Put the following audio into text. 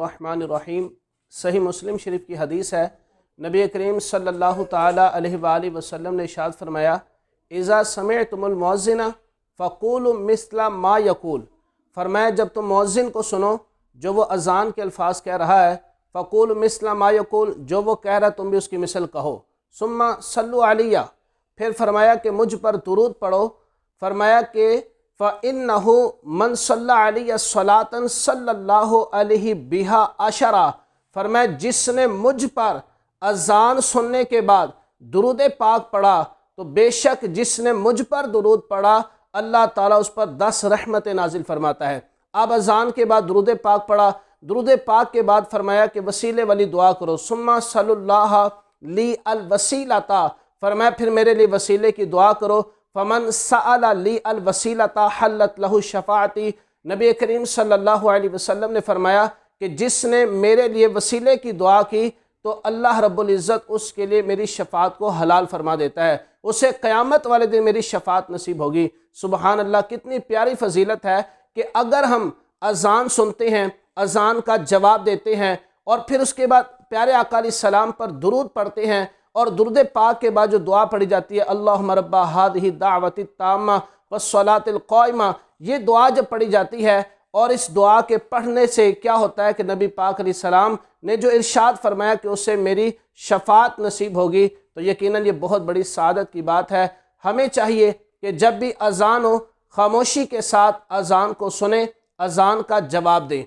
बिस्मिल्लाहिर्रहमानिर्रहीम सही मुस्लिम शरीफ की हदीस है। नबी करीम सल्लल्लाहु ताला अलैहि वसल्लम ने इरशाद फरमाया, इज़ा समिअतुमुल मुअज़्ज़िना फ़क़ूलू मिस्ला मा यक़ूल। फरमाया जब तुम मुअज़्ज़िन को सुनो जो वो अज़ान के अल्फाज कह रहा है, फ़क़ूलू मिस्ला मा यक़ूल, जो वो कह रहा है तुम भी उसकी मिसल कहो। सुम्मा सल्लु अलैया, फिर फरमाया कि मुझ पर दुरूद पढ़ो। फरमाया कि फ़इन्नहु मन सल्ला अलैया सलातन सल्लल्लाहु अलैहि बिहा अशरा। फरमाया जिसने मुझ पर अज़ान सुनने के बाद दुरूद पाक पढ़ा तो बेशक जिसने मुझ पर दुरूद पढ़ा अल्लाह ताला उस पर 10 रहमतें नाजिल फरमाता है। अब अज़ान के बाद दुरूद पाक पढ़ा, दुरूद पाक के बाद फरमाया कि वसीले वाली दुआ करो। सुम्मा सल्लल्लाह ली अल वसीलता, फरमाया फिर मेरे लिए वसीले की दुआ करो। फमन सअला ली अल वसीलता हल्लत लहु शफाअती। नबी करीम सल्लल्लाहु अलैहि वसल्लम ने फरमाया कि जिसने मेरे लिए वसीले की दुआ की तो अल्लाह रब्बुल इज़्ज़त उसके लिए मेरी शफाअत को हलाल फरमा देता है, उसे क़यामत वाले दिन मेरी शफाअत नसीब होगी। सुबहान अल्लाह, कितनी प्यारी फजीलत है कि अगर हम अज़ान सुनते हैं, अज़ान का जवाब देते हैं और फिर उसके बाद प्यारे आका अलैहिस्सलाम पर दुरूद पढ़ते हैं और दुरूद पाक के बाद जो दुआ पढ़ी जाती है, अल्लाहुम्मा रब्बा हादिही दावती ताम्मा वस्सलातिल क़ाइमा, ये दुआ जब पढ़ी जाती है और इस दुआ के पढ़ने से क्या होता है कि नबी पाक अलैहिस्सलाम ने जो इरशाद फरमाया कि उससे मेरी शफाअत नसीब होगी, तो यकीनन ये बहुत बड़ी सादत की बात है। हमें चाहिए कि जब भी अज़ान हो खामोशी के साथ अज़ान को सुने, अज़ान का जवाब दें।